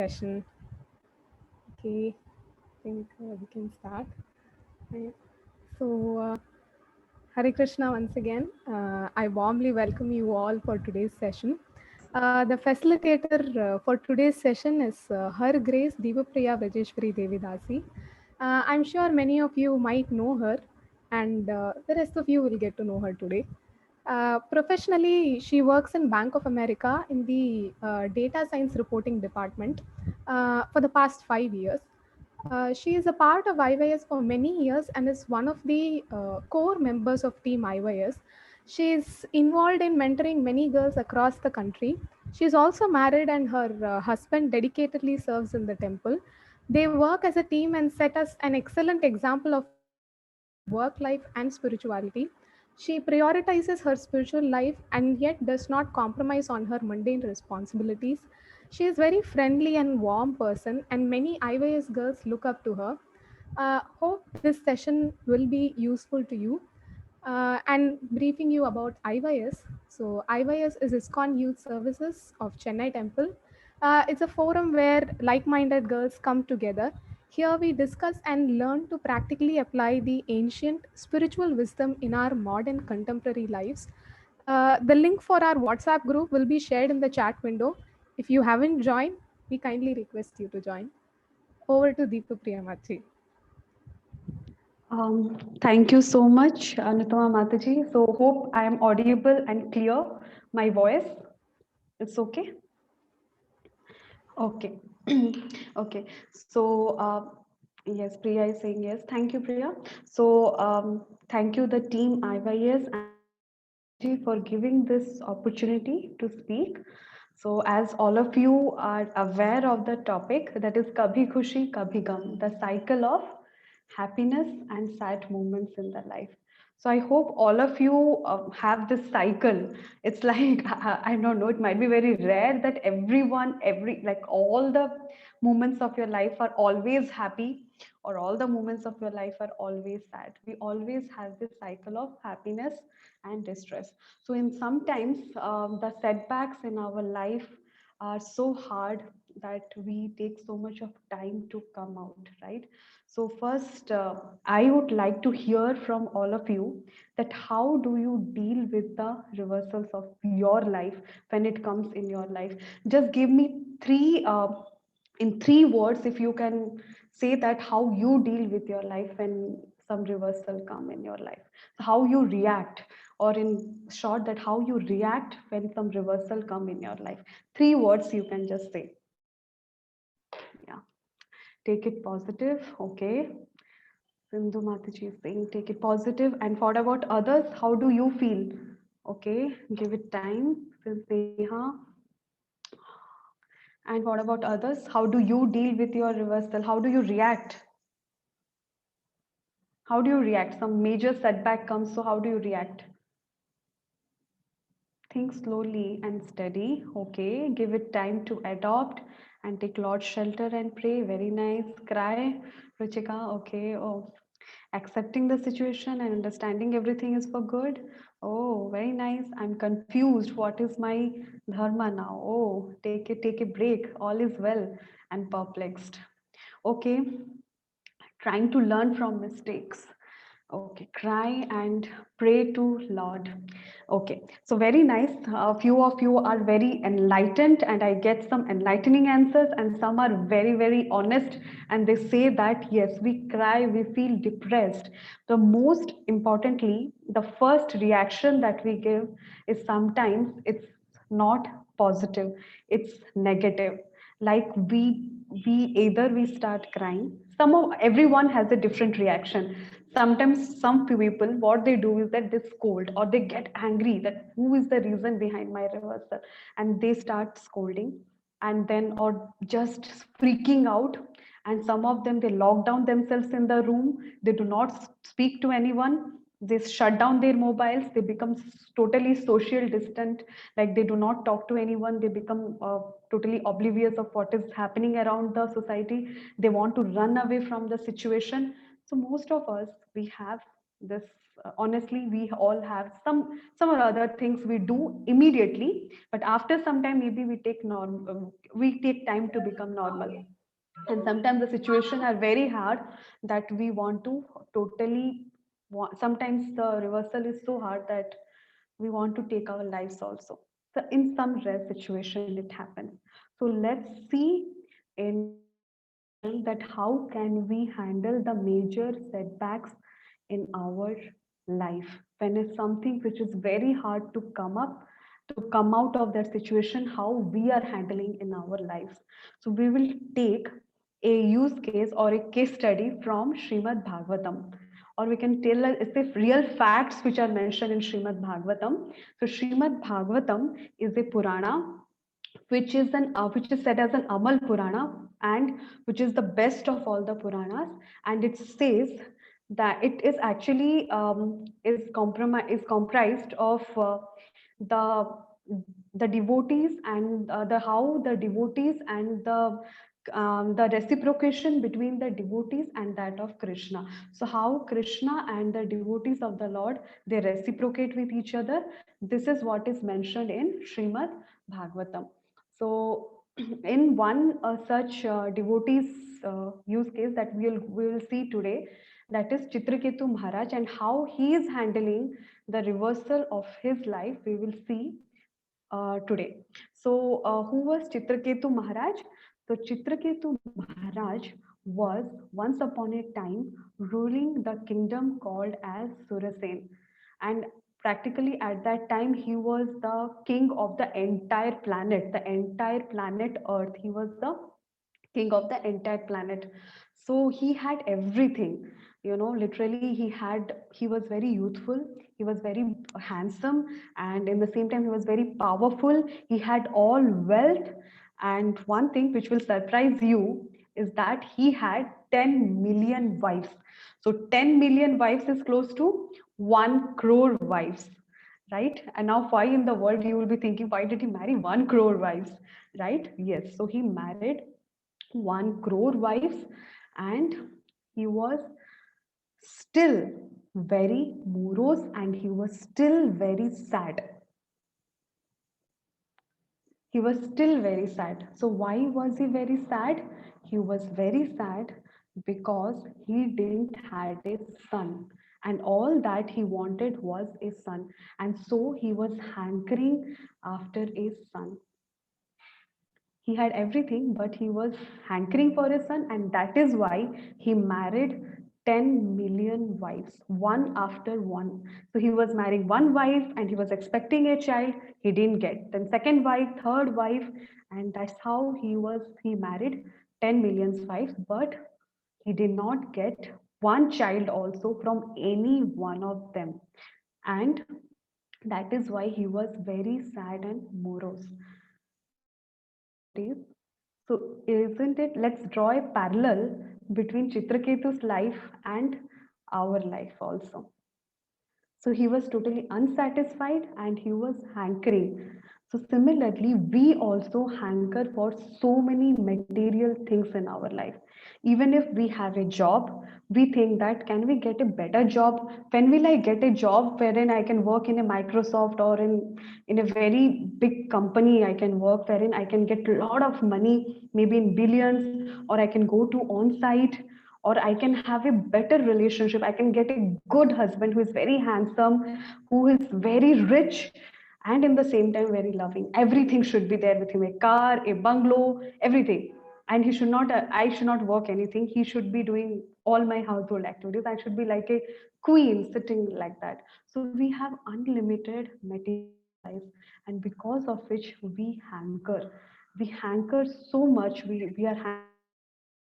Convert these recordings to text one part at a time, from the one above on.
Session. Okay, I think we can start. Right. So, Hare Krishna once again. I warmly welcome you all for today's session. The facilitator for today's session is Her Grace Divapriya Vajeshwari Devidasi. I'm sure many of you might know her, and the rest of you will get to know her today. Professionally, she works in Bank of America in the data science reporting department for the past 5 years. She is a part of IYS for many years and is one of the core members of Team IYS. She is involved in mentoring many girls across the country. She is also married, and her husband dedicatedly serves in the temple. They work as a team and set us an excellent example of work life and spirituality. She prioritizes her spiritual life and yet does not compromise on her mundane responsibilities. She is very friendly and warm person, and many IYS girls look up to her. Hope this session will be useful to you. And briefing you about IYS. So, IYS is ISKCON Youth Services of Chennai Temple. It's a forum where like minded girls come together. Here we discuss and learn to practically apply the ancient spiritual wisdom in our modern contemporary lives. The link for our WhatsApp group will be shared in the chat window. If you haven't joined, we kindly request you to join. Over to Deepa Priyamachi. Thank you so much, Anutama Mataji. So hope I am audible and clear. My voice, it's okay. Okay. Okay. So yes, Priya is saying yes. Thank you, Priya. So thank you, the team IYS and Anutama Mataji for giving this opportunity to speak. So as all of you are aware of the topic, that is Kabhi Khushi Kabhi Gum, the cycle of happiness and sad moments in the life. So I hope all of you have this cycle. It's like I don't know, it might be very rare that everyone, every like all the moments of your life are always happy, or all the moments of your life are always sad. We always have this cycle of happiness and distress. So in sometimes the setbacks in our life are so hard that we take so much of time to come out, right? So first, I would like to hear from all of you that how do you deal with the reversals of your life when it comes in your life? Just give me three, in three words, if you can say that how you deal with your life when some reversal come in your life, how you react, or in short, that how you react when some reversal come in your life. Three words you can just say. Yeah, take it positive. Okay. Sindhu Mataji is saying take it positive. And what about others? How do you feel? Okay, give it time. Neha. And what about others? How do you deal with your reversal? How do you react? How do you react? Some major setback comes, so how do you react? Think slowly and steady. Okay, give it time to adopt and take Lord's shelter and pray. Very nice. Cry, Ruchika. Okay. Oh, accepting the situation and understanding everything is for good. Oh, very nice. I'm confused. What is my dharma now? Oh, take a break. All is well, and perplexed. Okay, trying to learn from mistakes. Okay, cry and pray to Lord. Okay, so very nice. A few of you are very enlightened, and I get some enlightening answers, and some are very, very honest. And they say that yes, we cry, we feel depressed. The most importantly, the first reaction that we give is sometimes it's not positive, it's negative. Like we either we start crying. Some of everyone has a different reaction. Sometimes some people, what they do is that they scold or they get angry that who is the reason behind my reversal, and they start scolding, and then or just freaking out. And some of them, they lock down themselves in the room, they do not speak to anyone, they shut down their mobiles, they become totally social distant, like they do not talk to anyone, they become totally oblivious of what is happening around the society, they want to run away from the situation. So most of us, we have this honestly, we all have some or other things we do immediately, but after some time maybe we take time to become normal. And sometimes the situation are very hard that we want to totally sometimes the reversal is so hard that we want to take our lives also. So in some rare situation it happens. So let's see in detail that how can we handle the major setbacks in our life when it's something which is very hard to come out of that situation, how we are handling in our lives. So we will take a use case or a case study from Srimad Bhagavatam, or we can tell it's the real facts which are mentioned in Srimad Bhagavatam. So Srimad Bhagavatam is a Purana which is said as an Amal Purana, and which is the best of all the Puranas. And it says that it is actually is comprised of the the devotees and the how the devotees and the reciprocation between the devotees and that of Krishna. So how Krishna and the devotees of the Lord, they reciprocate with each other. This is what is mentioned in Srimad Bhagavatam. So in one such devotees use case that we will see today, that is Chitraketu Maharaj, and how he is handling the reversal of his life, we will see today. So who was Chitraketu Maharaj? So Chitraketu Maharaj was once upon a time ruling the kingdom called as Surasen, and practically at that time he was the king of the entire planet Earth. He was the king of the entire planet. So he had everything, you know, literally he was very youthful, he was very handsome, and in the same time he was very powerful. He had all wealth, and one thing which will surprise you is that he had 10 million wives. So 10 million wives is close to 1 crore wives, right? And now why in the world you will be thinking, why did he marry 1 crore wives, right? Yes, so he married 1 crore wives, and he was still very morose, and he was still very sad. He was still very sad. So why was he very sad? He was very sad because he didn't had a son, and all that he wanted was a son, and so he was hankering after a son. He had everything, but he was hankering for his son, and that is why he married 10 million wives, one after one. So he was marrying one wife and he was expecting a child, he didn't get. Then second wife, third wife, and that's how he married 10 million wives, but he did not get one child also from any one of them. And that is why he was very sad and morose. So, isn't it? Let's draw a parallel between Chitraketu's life and our life also. So, he was totally unsatisfied and he was hankering. So, similarly, we also hanker for so many material things in our life. Even if we have a job, we think that can we get a better job? When will I get a job wherein I can work in a Microsoft or in a very big company I can work, wherein I can get a lot of money, maybe in billions, or I can go to on site, or I can have a better relationship. I can get a good husband who is very handsome, who is very rich, and in the same time very loving. Everything should be there with him, a car, a bungalow, everything. And he should not I should not work anything, he should be doing all my household activities. I should be like a queen sitting like that. So we have unlimited material life, and because of which we hanker so much, we are hankering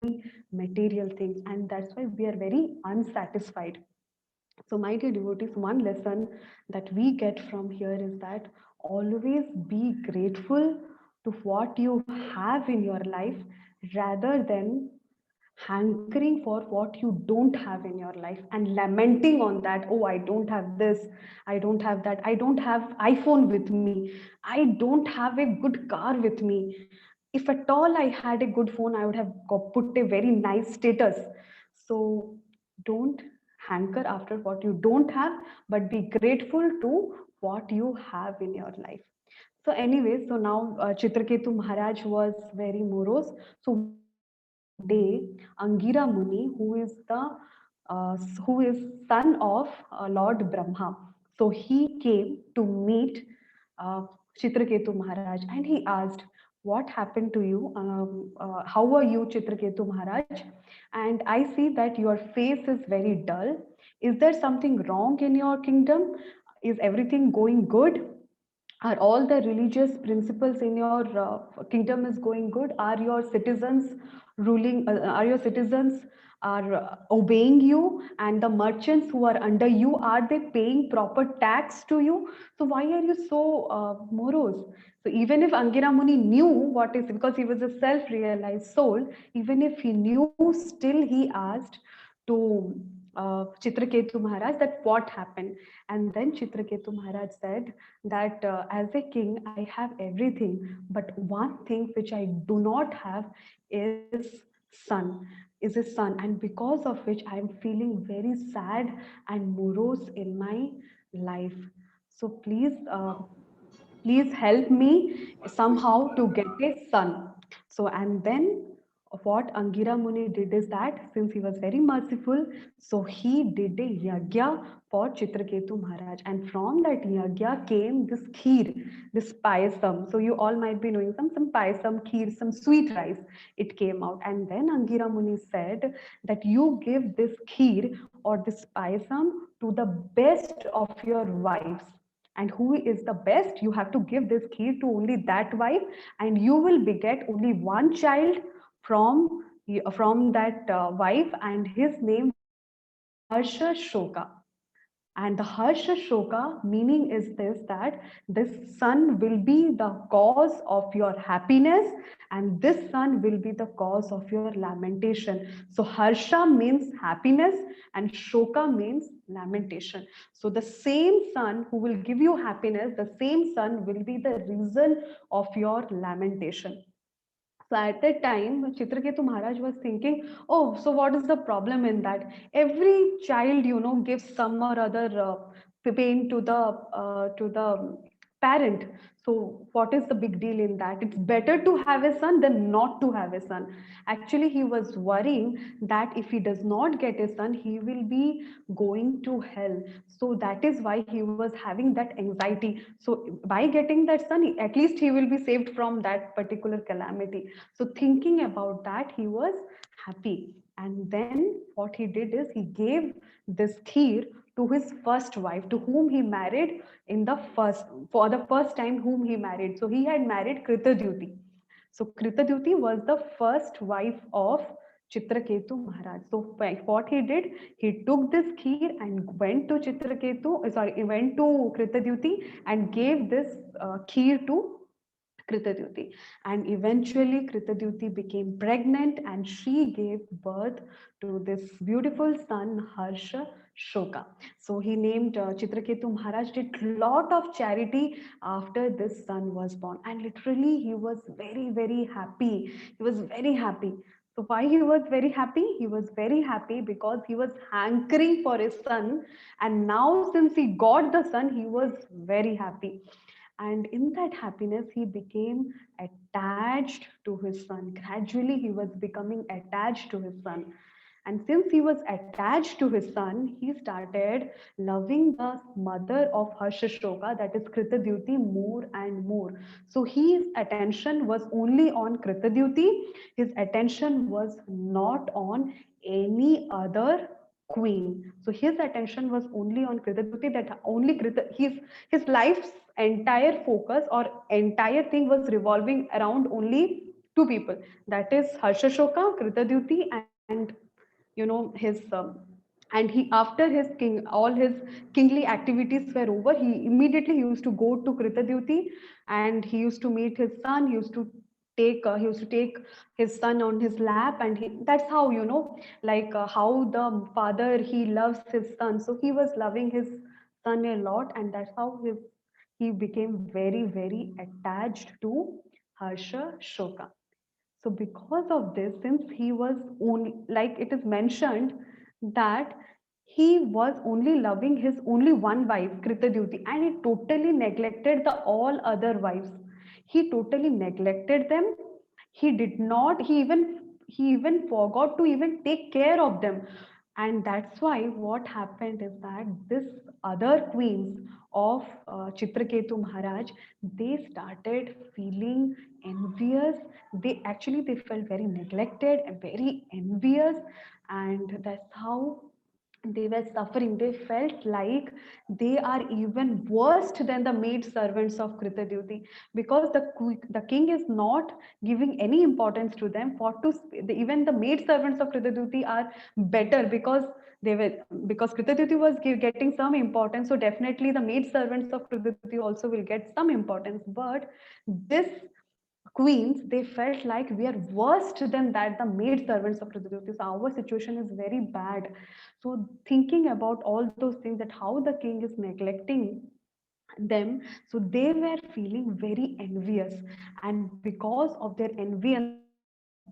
for so many material things, and that's why we are very unsatisfied. So, my dear devotees, one lesson that we get from here is that always be grateful to what you have in your life rather than hankering for what you don't have in your life and lamenting on that. Oh, I don't have this, I don't have that, I don't have iPhone with me, I don't have a good car with me. If at all I had a good phone, I would have put a very nice status. So don't hanker after what you don't have, but be grateful to what you have in your life. So anyway, so now Chitraketu Maharaj was very morose. So one day, Angira Muni, who is son of Lord Brahma, so he came to meet uh, Chitraketu Maharaj, and he asked, "What happened to you? How are you, Chitraketu Maharaj? And I see that your face is very dull. Is there something wrong in your kingdom? Is everything going good? Are all the religious principles in your kingdom is going good? Are your citizens are your citizens are obeying you, and the merchants who are under you, are they paying proper tax to you? So why are you so morose?" So even if Angira Muni knew what is, because he was a self realized soul, even if he knew, still he asked to Chitraketu Maharaj that what happened. And then Chitraketu Maharaj said that as a king, I have everything, but one thing which I do not have is son, is a son, and because of which I am feeling very sad and morose in my life. So please help me somehow to get a son. So, and then what Angira Muni did is that since he was very merciful, so he did a yagya for Chitraketu Maharaj, and from that yagya came this kheer, this payasam. So you all might be knowing some payasam, kheer, some sweet rice. It came out, and then Angira Muni said that you give this kheer or this payasam to the best of your wives, and who is the best, you have to give this kheer to only that wife, and you will beget only one child from that wife, and his name will be Harsha Shoka. And the Harsha Shoka meaning is this, that this son will be the cause of your happiness, and this son will be the cause of your lamentation. So Harsha means happiness and Shoka means lamentation. So the same son who will give you happiness, the same son will be the reason of your lamentation. So at that time, Chitraketu Maharaj was thinking, oh, so what is the problem in that? Every child, gives some or other pain to the parent. So what is the big deal in that? It's better to have a son than not to have a son. Actually, he was worrying that if he does not get a son, he will be going to hell. So that is why he was having that anxiety. So by getting that son, at least he will be saved from that particular calamity. So thinking about that, he was happy. And then what he did is he gave this kheer to his first wife, to whom he married for the first time, whom he married. So he had married Kritadyuti. So Kritadyuti was the first wife of Chitraketu Maharaj. So what he did, he took this kheer and went to went to Kritadyuti and gave this kheer to Kritadyuti. And eventually, Kritadyuti became pregnant and she gave birth to this beautiful son, Harsha Shoka. So he named Chitraketu Maharaj, did lot of charity after this son was born. And literally, he was very, very happy. He was very happy. So why he was very happy? He was very happy because he was hankering for his son. And now since he got the son, he was very happy. And in that happiness, he became attached to his son. Gradually, he was becoming attached to his son. And since he was attached to his son, he started loving the mother of Harshashoka, that is Kritadyuti, more and more. So his attention was only on Kritadyuti. His attention was not on any other queen. So his attention was only on Kritadyuti, that only his life's entire focus or entire thing was revolving around only two people. That is Harshashoka, Kritadyuti, and his and he, after his king, all his kingly activities were over, he immediately used to go to Kritadyuti, and he used to meet his son. He used to take his son on his lap, and that's how, like how the father, he loves his son. So he was loving his son a lot, and that's how he became very, very attached to Harsha Shoka. So because of this, since he was only, like it is mentioned that he was only loving his only one wife, Kritadyuti, and he totally neglected the all other wives. He totally neglected them. He did not. He even forgot to even take care of them, and that's why what happened is that this other queens of Chitraketu Maharaj, they started feeling envious. They felt very neglected and very envious, and that's how they were suffering. They felt like they are even worse than the maid servants of Kritadyuti, because the king is not giving any importance to them. Even the maid servants of Kritadyuti are better, because Kritadyuti was getting some importance, so definitely the maid servants of Kritadyuti also will get some importance. But this queens, they felt like we are worse than that, the maid servants of Pradhuti. So our situation is very bad. So thinking about all those things, that how the king is neglecting them, so they were feeling very envious, and because of their enviousness,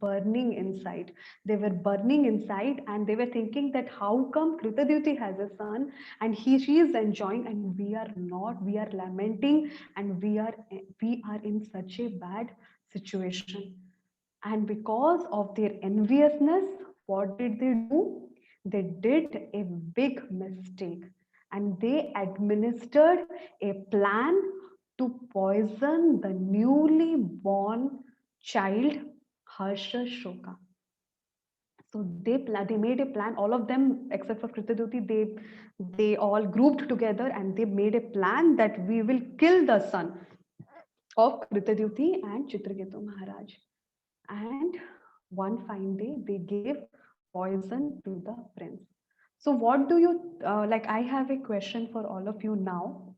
they were burning inside. They were burning inside, and they were thinking that how come Kritadyuti has a son and she is enjoying and we are not. We are lamenting, and we are in such a bad situation. And because of their enviousness, what did they do? They did a big mistake, and they administered a plan to poison the newly born child, Harsha Shoka. So they made a plan. All of them except for Kritaduti, they all grouped together and they made a plan that we will kill the son of Kritadyuti and Chitraketu Maharaj. And one fine day, they gave poison to the prince. So, what do you like? I have a question for all of you now.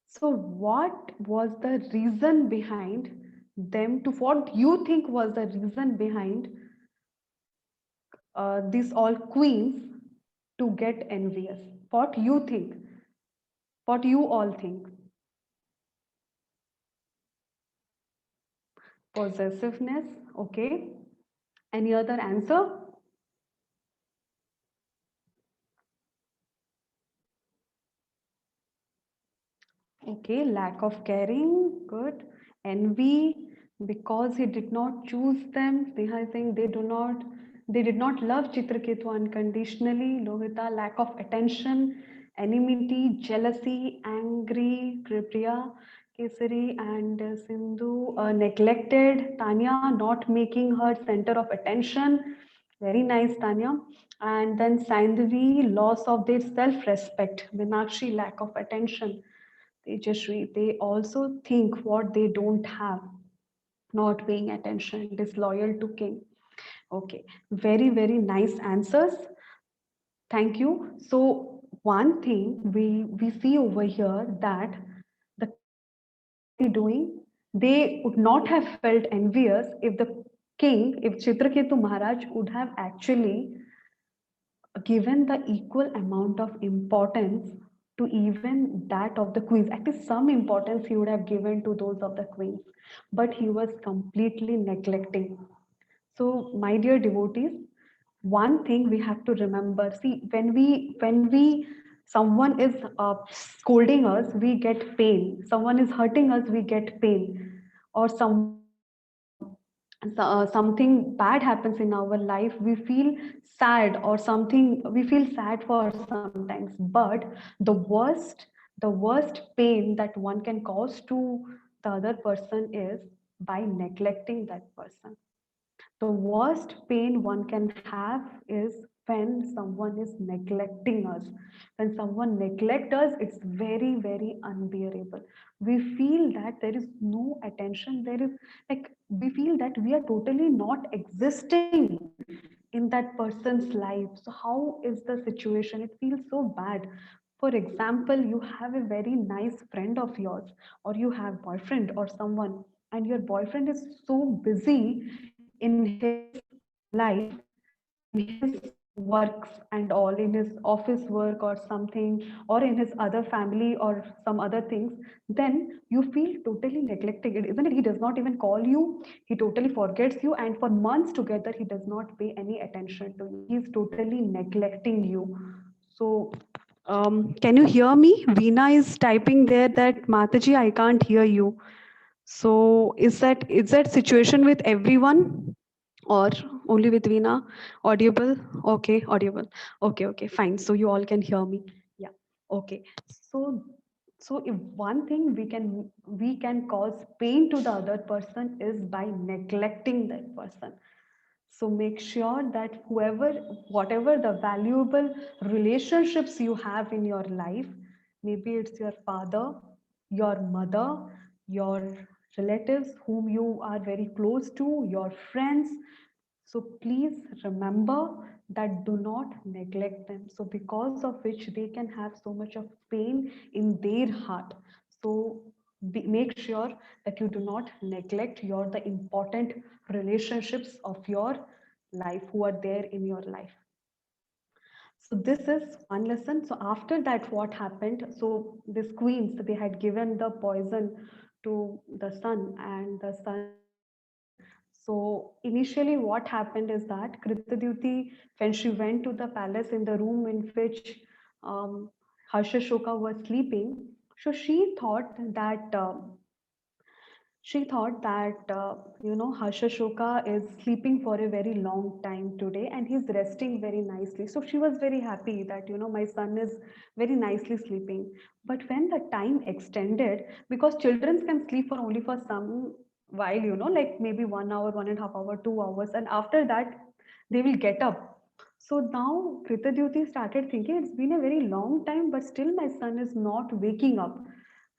So, what was the reason behind them to what you think was the reason behind these all queens to get envious? What you think? What you all think? Possessiveness. Okay. Any other answer? Okay, lack of caring, good. Envy, because he did not choose them. Neha is saying they did not love Chitraketu unconditionally. Lohita, lack of attention, enmity, jealousy, angry, Priya, Kesari, and Sindhu, neglected. Tanya, not making her center of attention. Very nice, Tanya. And then Sandvi, loss of their self-respect. Minakshi, lack of attention. They also think what they don't have, not paying attention, disloyal to king. Okay, very, very nice answers. Thank you. So one thing we see over here, that the queens, what are they doing? They would not have felt envious if the king, if Chitraketu Maharaj would have actually given the equal amount of importance to even that of the queens. At least some importance he would have given to those of the queens, but he was completely neglecting. So, my dear devotees, one thing we have to remember: see, when we someone is scolding us, we get pain. Someone is hurting us, we get pain, or something bad happens in our life, we feel sad, or something we feel sad for sometimes. But the worst pain that one can cause to the other person is by neglecting that person. The worst pain one can have is when someone is neglecting us. When someone neglects us, it's very, very unbearable. We feel that there is no attention. There is, like, we feel that we are totally not existing in that person's life. So how is the situation? It feels so bad. For example, you have a very nice friend of yours, or you have boyfriend or someone, and your boyfriend is so busy in his life, in his works and all, in his office work or something, or in his other family or some other things, then you feel totally neglecting it, isn't it? He does not even call you, he totally forgets you, and for months together he does not pay any attention to you. He's totally neglecting you. So can you hear me? Veena is typing there that Mataji, I can't hear you. So is that situation with everyone or only with Veena? Audible? Okay, audible. Okay, fine. So you all can hear me. Yeah. Okay. So if one thing we can cause pain to the other person is by neglecting that person. So make sure that whatever the valuable relationships you have in your life, maybe it's your father, your mother, your relatives whom you are very close to, your friends. So please remember that do not neglect them. So because of which they can have so much of pain in their heart. So make sure that you do not neglect the important relationships of your life who are there in your life. So this is one lesson. So after that, what happened? So these queens, they had given the poison to the son, and the son died. So initially, what happened is that Kritadyuti, when she went to the palace in the room in which Harshashoka was sleeping, so she thought that Harshashoka is sleeping for a very long time today and he's resting very nicely. So she was very happy that my son is very nicely sleeping. But when the time extended, because children can sleep for only for some while, like maybe 1 hour, 1.5 hour, 2 hours, and after that they will get up. So now Kritadyuti started thinking it's been a very long time, but still my son is not waking up.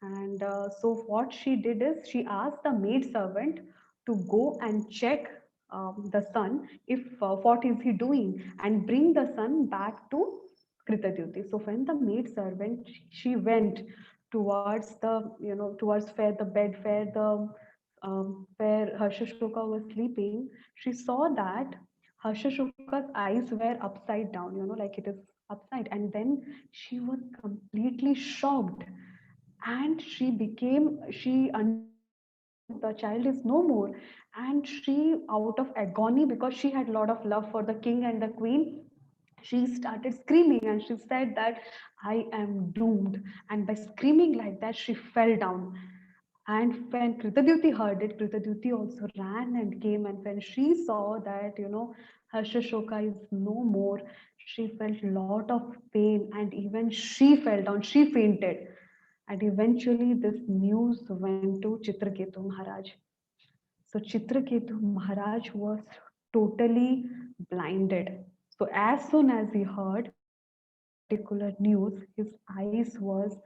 And so what she did is she asked the maid servant to go and check the son if what is he doing and bring the son back to Kritadyuti. So when the maid servant she went towards towards where the bed where Harshashoka was sleeping, she saw that Harshashoka's eyes were upside down, like it is upside, and then she was completely shocked, and she understood that the child is no more, and she, out of agony, because she had a lot of love for the king and the queen, she started screaming and she said that I am doomed, and by screaming like that she fell down. And when Kritadyuti heard it, Kritadyuti also ran and came, and when she saw that Harshashoka is no more, she felt a lot of pain, and even she fell down, she fainted. And eventually this news went to Chitraketu Maharaj. So Chitraketu Maharaj was totally blinded. So as soon as he heard this particular news, his eyes was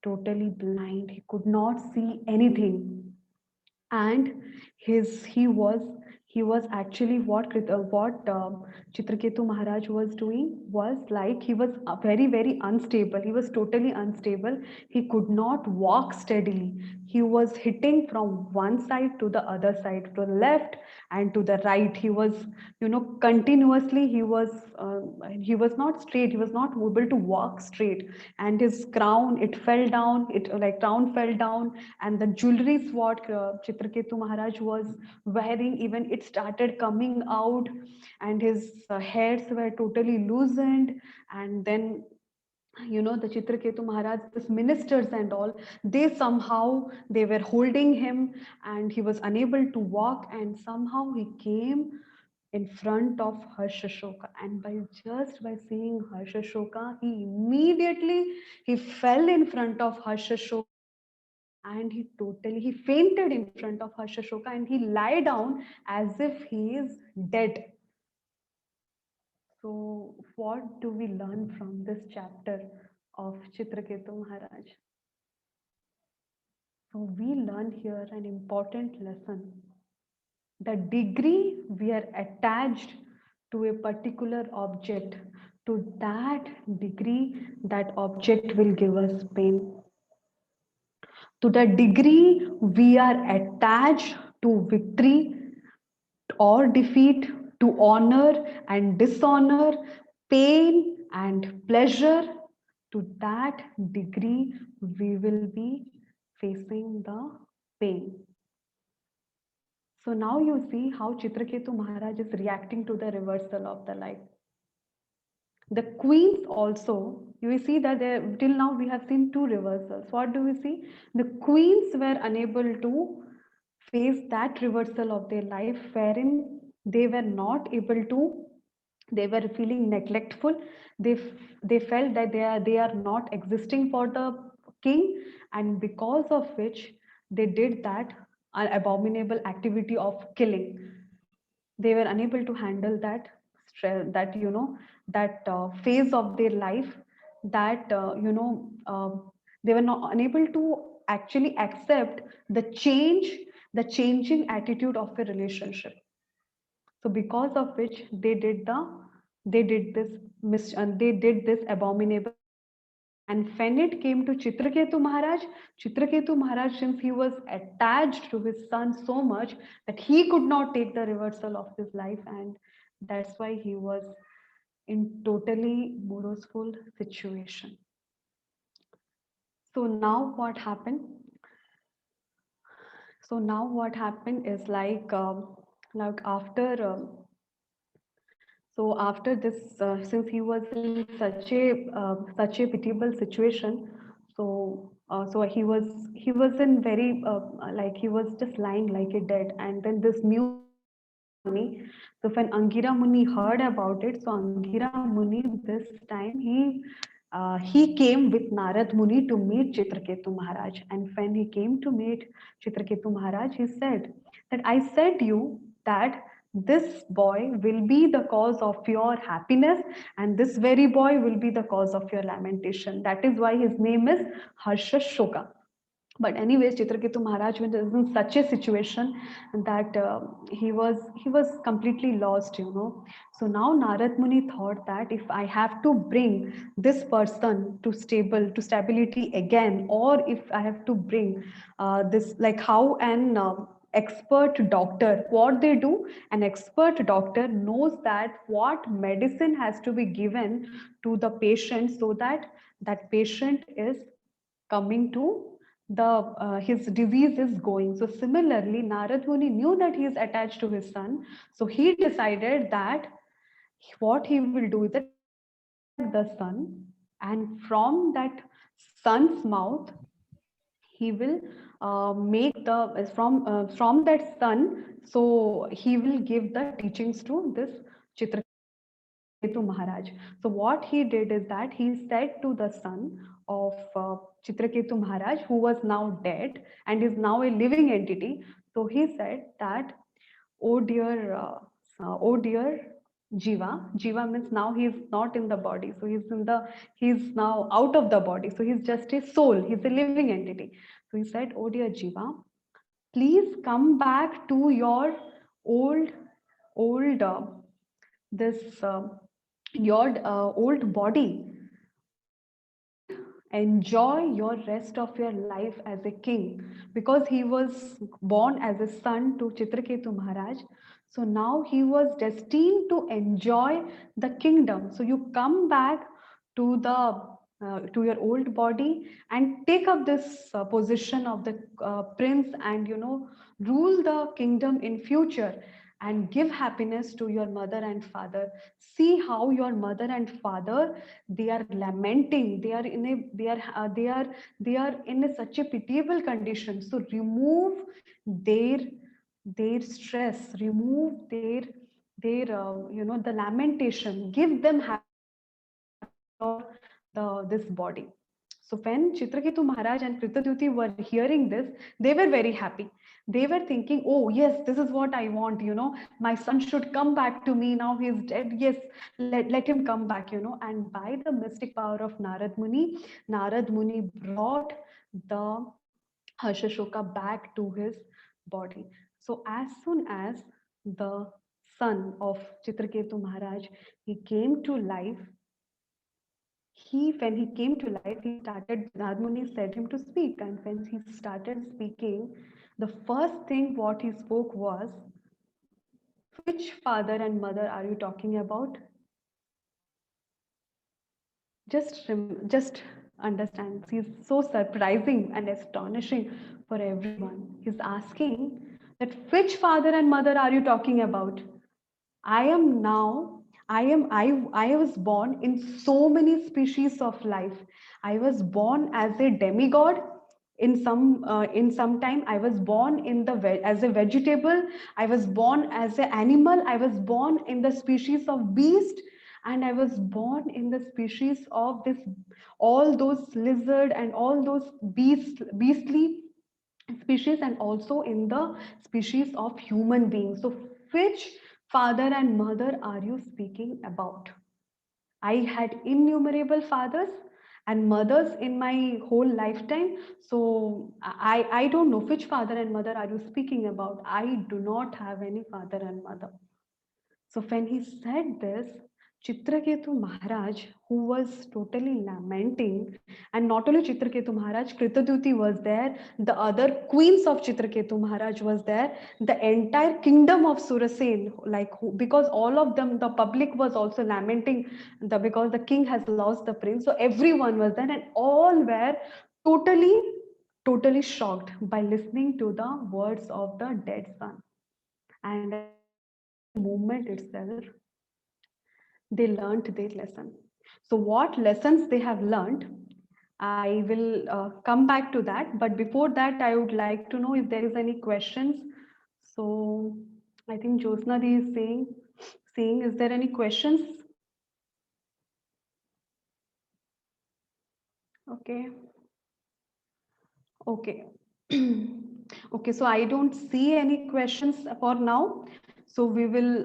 totally blind. He could not see anything, and he was actually what Chitraketu Maharaj was doing was like he was very unstable. He was totally unstable. He could not walk steadily. He was hitting from one side to the other side, to the left and to the right. He was continuously he was not straight. He was not able to walk straight, and his crown, it fell down. It like crown fell down, and the jewelry what Chitraketu Maharaj was wearing, even it started coming out, and his hairs were totally loosened. And then the Chitraketu Maharaj, this ministers and all, they were holding him, and he was unable to walk, and somehow he came in front of Harshashoka, and by seeing Harshashoka, he fell in front of Harshashoka, and he fainted in front of Harshashoka, and he lay down as if he is dead. So what do we learn from this chapter of Chitraketu Maharaj? So we learn here an important lesson. The degree we are attached to a particular object, to that degree that object will give us pain. To the degree we are attached to victory or defeat, to honor and dishonor, pain and pleasure, to that degree we will be facing the pain. So now you see how Chitraketu Maharaj is reacting to the reversal of the life. The queens also, you will see that till now we have seen two reversals. What do we see? The queens were unable to face that reversal of their life, wherein they were not able to, they were feeling neglectful. They felt that they are not existing for the king, and because of which they did that abominable activity of killing. They were unable to handle that stress, that that phase of their life, that they were not unable to actually accept the changing attitude of a relationship. So because of which they did this they did this abominable act. And when it came to Chitraketu Maharaj, since he was attached to his son so much that he could not take the reversal of his life, and that's why he was in totally moroseful situation. So now what happened? So now what happened is like after so after this, since he was in such a pitiable situation, so he was in very like he was just lying like a dead, and then this news came to Angira Muni. So when Angira Muni heard about it, so Angira Muni this time he came with Narad Muni to meet Chitraketu Maharaj, and when he came to meet Chitraketu Maharaj, he said that I said you that this boy will be the cause of your happiness, and this very boy will be the cause of your lamentation. That is why his name is Harsha Shoka. But anyways, Chitraketu Maharaj was in such a situation that he was completely lost, So now Narad Muni thought that if I have to bring this person to stability again, or if I have to bring this, like how an expert doctor, what they do, an expert doctor knows that what medicine has to be given to the patient so that that patient is coming to the his disease is going. So similarly, Narad Muni knew that he is attached to his son, so he decided that what he will do is that he will contact the son, and from that son's mouth he will make the from that son, so he will give the teachings to this Chitraketu Maharaj. So what he did is that he said to the son of Chitraketu Maharaj, who was now dead and is now a living entity. So he said that, oh dear Jiva. Jiva means now he is not in the body, so he's now out of the body. So he's just a soul. He's a living entity. So he said, oh dear Jiva, please come back to your old old this your old body and enjoy your rest of your life as a king, because he was born as a son to Chitraketu Maharaj. So now he was destined to enjoy the kingdom. So you come back to the to your old body and take up this position of the prince, and rule the kingdom in future, and give happiness to your mother and father. See how your mother and father, they are lamenting, they are in a they are in a, such a pitiable condition. So remove their stress, remove their the lamentation, give them happiness and enjoy this body. So when Chitraketu Maharaj and Kritadyuti were hearing this, they were very happy. They were thinking, oh yes, this is what I want, my son should come back to me. Now he is dead, yes, let him come back, and by the mystic power of Narad Muni brought the Harshashoka back to his body. So as soon as the son of Chitraketu Maharaj, he came to life, when he came to life, he started, Narmuni said him to speak, and when he started speaking, the first thing what he spoke was, which father and mother are you talking about? just understand. He's so surprising and astonishing for everyone. He's asking that which father and mother are you talking about? I am now, I was born in so many species of life. I was born as a demigod in some time. I was born as a vegetable. I was born as an animal. I was born in the species of beast, and I was born in the species of this, all those lizard and all those beastly species, and also in the species of human beings. So which father and mother are you speaking about? I had innumerable fathers and mothers in my whole lifetime. So I don't know which father and mother are you speaking about. I do not have any father and mother. So when he said this, Chitraketu Maharaj, who was totally lamenting, and not only Chitraketu Maharaj, Kritaduti was there, the other queens of Chitraketu Maharaj was there, the entire kingdom of Surasen, because all of them, the public was also lamenting because the king has lost the prince. So everyone was there, and all were totally, totally shocked by listening to the words of the dead son. And at that very moment itself, they learned their lesson. So what lessons they have learned, I will come back to that. But before that, I would like to know if there is any questions. So I think Josna Di is saying, is there any questions? Okay. Okay. Okay, so I don't see any questions for now. So we will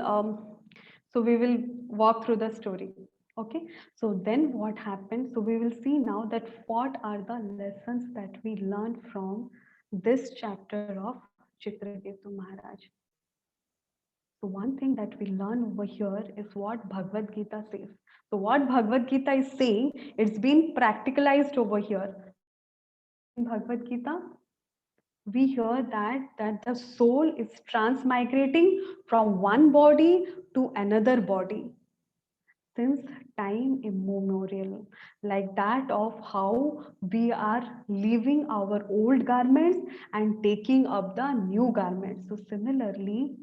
walk through the story. Okay. So then what happened? So we will see now that what are the lessons that we learn from this chapter of Chitraketu Maharaj. So one thing that we learn over here is what Bhagavad Gita says. So what Bhagavad Gita is saying, it's been practicalized over here. So what we hear in Bhagavad Gita, we hear that the soul is transmigrating from one body to another body since time immemorial, like that of how we are leaving our old garments and taking up the new garments. So similarly,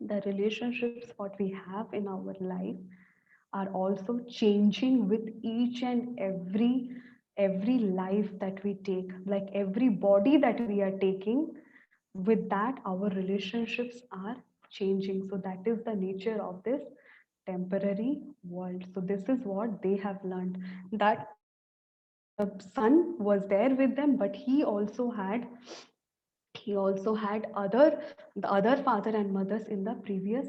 the relationships what we have in our life are also changing with each and every life that we take, like every body that we are taking. With that, our relationships are changing. So that is the nature of this temporary world. So this is what they have learned, that the son was there with them, but he also had other father and mothers in the previous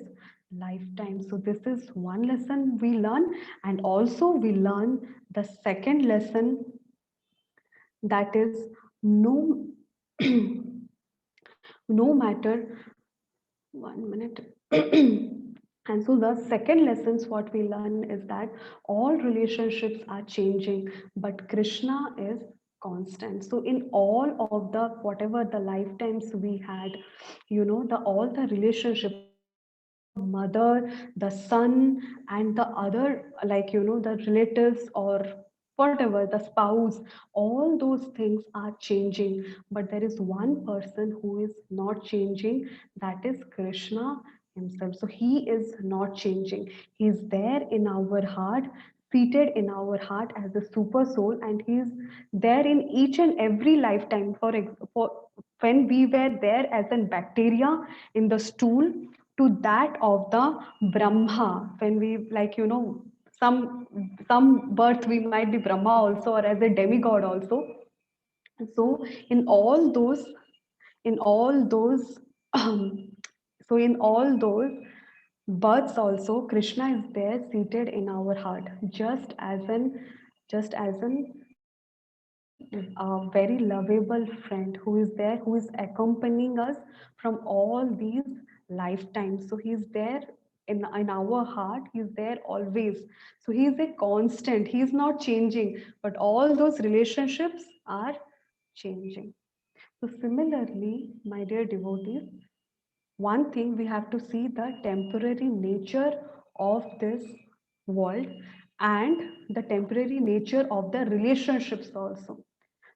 lifetime. So this is one lesson we learn, and also we learn the second lesson, that is no no matter, one minute. And so the second lessons what we learn is that all relationships are changing, but Krishna is constant. So in all of the whatever the lifetimes we had, the all the relationship, father, mother, the son, and the other, like the relatives or whatever, the spouse, all those things are changing, but there is one person who is not changing, that is Krishna himself. So he is not changing. He is there in our heart, seated in our heart as a super soul, and he is there in each and every lifetime. For when we were there as a bacteria in the stool, to that of the Brahma, when we, like some birth we might be Brahma also, or as a demigod also. So in all those in all those so in all those births also, Krishna is there seated in our heart, just as an very lovable friend who is there, who is accompanying us from all these lifetimes. So he's there in our heart, he's there always. So he's a constant, he's not changing, but all those relationships are changing. So similarly, my dear devotees, one thing we have to see the temporary nature of this world, and the temporary nature of the relationships also.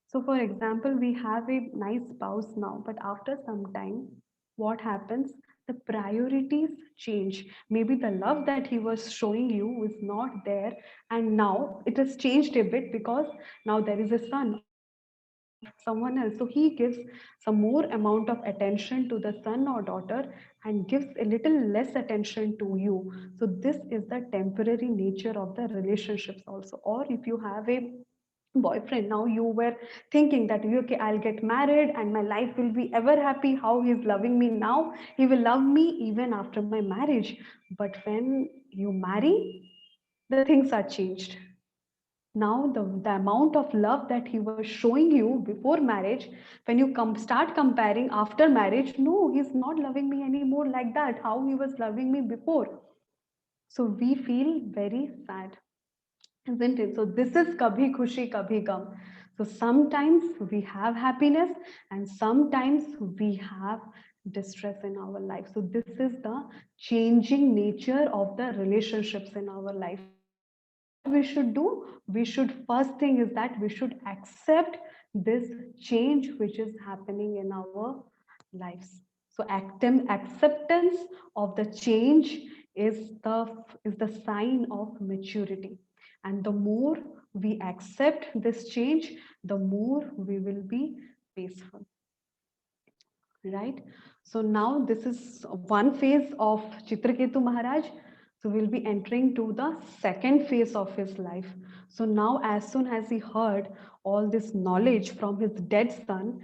So, for example, we have a nice spouse now, but after some time, what happens? The priorities change. Maybe the love that he was showing you is not there, and now it has changed a bit because now there is a son or daughter of someone else. So, he gives some more amount of attention to the son or daughter and gives a little less attention to you. So, this is the temporary nature of the relationships, also. Or if you have a boyfriend, now you were thinking that okay, I'll get married and my life will be ever happy, how he's loving me now, he will love me even after my marriage. But when you marry, the things are changed. Now the amount of love that he was showing you before marriage, when you start comparing after marriage, no, he's not loving me anymore like that how he was loving me before. So we feel very sad, isn't it? So this is kabhi khushi kabhi gum. So sometimes we have happiness and sometimes we have distress in our life. So this is the changing nature of the relationships in our life. So what we should do, we should, first thing is that we should accept this change which is happening in our lives. So acceptance of the change is the sign of maturity, and the more we accept this change, the more we will be peaceful, right? So now this is one phase of Chitraketu Maharaj. So we'll be entering to the second phase of his life. So now, as soon as he heard all this knowledge from his dead son,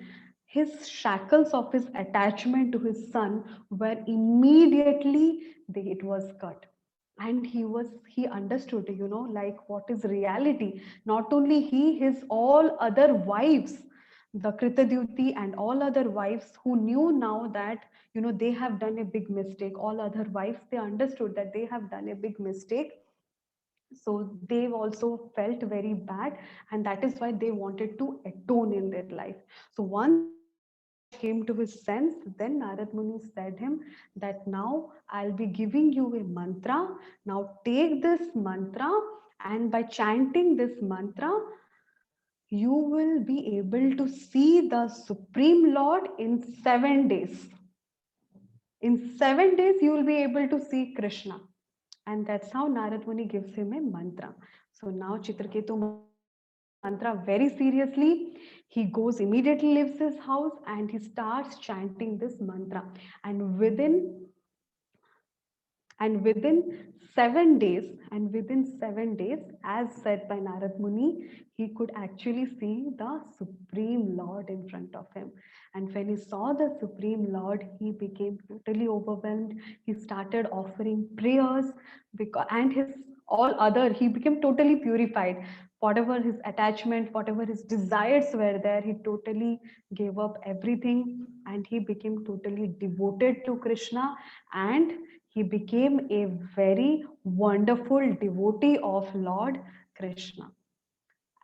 his shackles of his attachment to his son were immediately it was cut. And he understood, like what is reality. Not only he, his all other wives, the Kritadyuti and all other wives who knew now that they have done a big mistake. All other wives, they understood that they have done a big mistake. So they've also felt very bad, and that is why they wanted to atone in their life. So once Chitraketu Maharaj came to his sense, then Narad Muni said him that now I'll be giving you a mantra. Now take this mantra, and by chanting this mantra, you will be able to see the Supreme Lord in 7 days. In 7 days, you will be able to see Krishna. And that's how Narad Muni gives him a mantra. So now Chitraketu Maharaj takes this mantra very seriously. He goes immediately, leaves his house, and he starts chanting this mantra. And within 7 days, as said by Narad Muni, he could actually see the Supreme Lord in front of him. And when he saw the Supreme Lord, he became totally overwhelmed. He started offering prayers, and his all other, he became totally purified. Whatever his attachment, whatever his desires were there, he totally gave up everything, and he became totally devoted to Krishna, and he became a very wonderful devotee of Lord Krishna.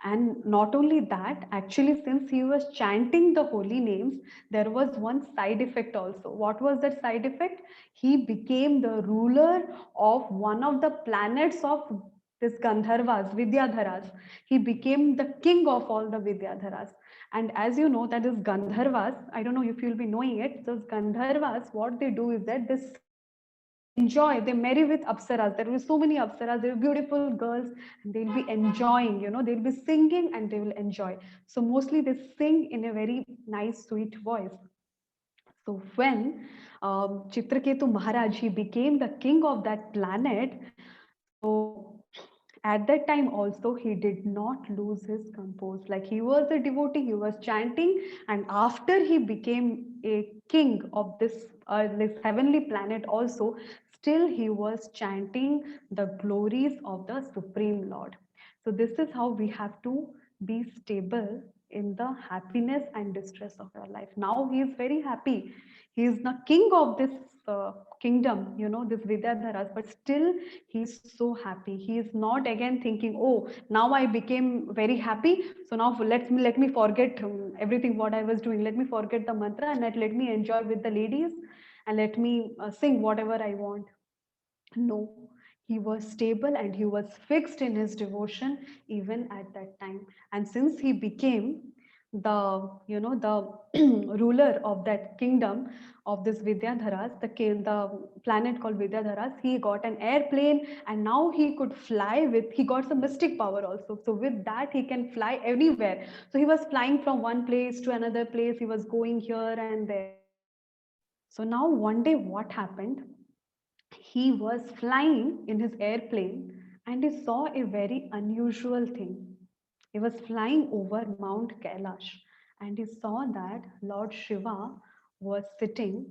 And not only that, actually, since he was chanting the holy names, there was one side effect also. What was that side effect? He became the ruler of one of the planets of this Gandharvas, Vidyadharas. He became the king of all the Vidyadharas. And as you know, that is Gandharvas. I don't know if you'll be knowing it. Those Gandharvas, what they do is that they sing, they enjoy, they marry with Apsaras. There will be so many Apsaras, there are beautiful girls, and they'll be enjoying, they'll be singing and they will enjoy. So mostly they sing in a very nice, sweet voice. So when Chitraketu Maharaj, he became the king of that planet, so at that time also he did not lose his compose. Like he was a devotee, he was chanting, and after he became a king of this heavenly planet also, still he was chanting the glories of the Supreme Lord. So this is how we have to be stable in the happiness and distress of our life. Now he is very happy. He is the king of this kingdom, this Vidyadharas, but still he is so happy. He is not again thinking, oh, now I became very happy. So now let me forget everything what I was doing. Let me forget the mantra and let me enjoy with the ladies and let me sing whatever I want. No, he was stable and he was fixed in his devotion even at that time. And since he became the, the ruler of that kingdom of this Vidyadharas, the planet called Vidyadharas, he got an airplane, and now he could fly with, he got some mystic power also. So with that, he can fly anywhere. So he was flying from one place to another place. He was going here and there. So now one day what happened? He was flying in his airplane and he saw a very unusual thing. He was flying over Mount Kailash and he saw that Lord Shiva was sitting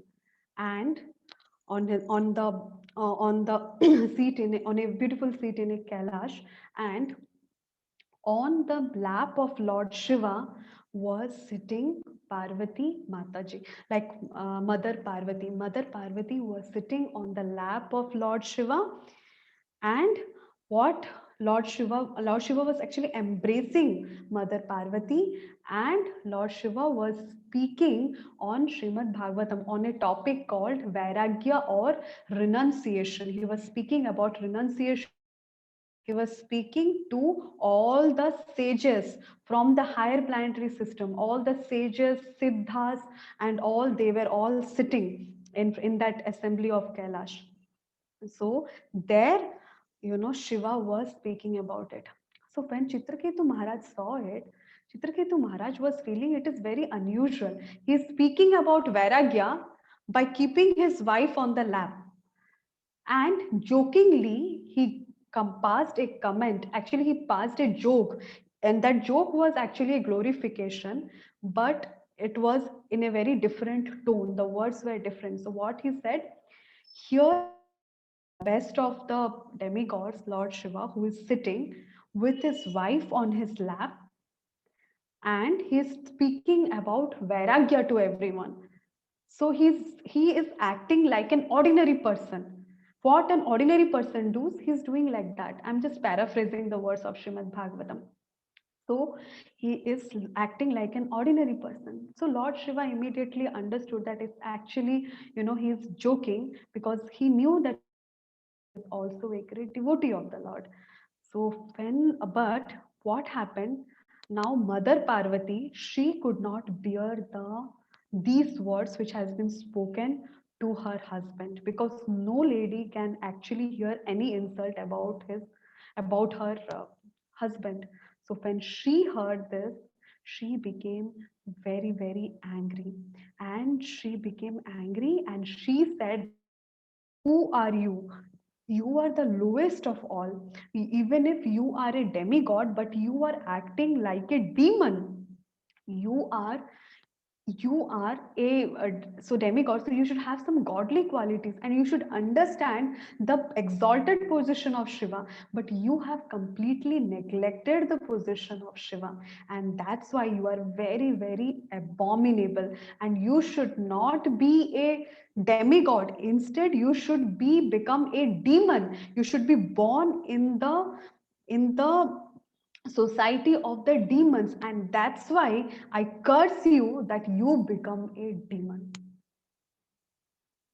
and on the seat on a beautiful seat in a Kailash, and on the lap of Lord Shiva was sitting Parvati Mataji, like Mother Parvati. Mother Parvati was sitting on the lap of Lord Shiva, and what Lord Shiva was actually embracing Mother Parvati, and Lord Shiva was speaking on Srimad Bhagavatam on a topic called Vairagya or renunciation. He was speaking about renunciation. He was speaking to all the sages from the higher planetary system, all the sages, siddhas, and all, they were all sitting in that assembly of Kailash. So there, Shiva was speaking about it. So when Chitraketu Maharaj saw it, Chitraketu Maharaj was feeling it is very unusual. He is speaking about Vairagya by keeping his wife on the lap. And jokingly, he passed a comment. Actually, he passed a joke. And that joke was actually a glorification, but it was in a very different tone. The words were different. So, what he said, here best of the demigods, Lord Shiva, who is sitting with his wife on his lap, and he's speaking about Vairagya to everyone. So he is acting like an ordinary person. What an ordinary person does, he's doing like that. I'm just paraphrasing the words of Srimad Bhagavatam. So he is acting like an ordinary person. So Lord Shiva immediately understood that it's actually, he's joking, because he knew that is also a great devotee of the Lord. So but what happened? Now Mother Parvati, she could not bear these words which has been spoken to her husband, because no lady can actually hear any insult about her husband. So when she heard this, she became very, very angry, and she became angry, and she said, who are you? You are the lowest of all. Even if you are a demigod, but you are acting like a demon. You are so demigod, so you should have some godly qualities, and you should understand the exalted position of Shiva, but you have completely neglected the position of Shiva, and that's why you are very, very abominable, and you should not be a demigod. Instead, you should become a demon. You should be born in the society of the demons, and that's why I curse you that you become a demon.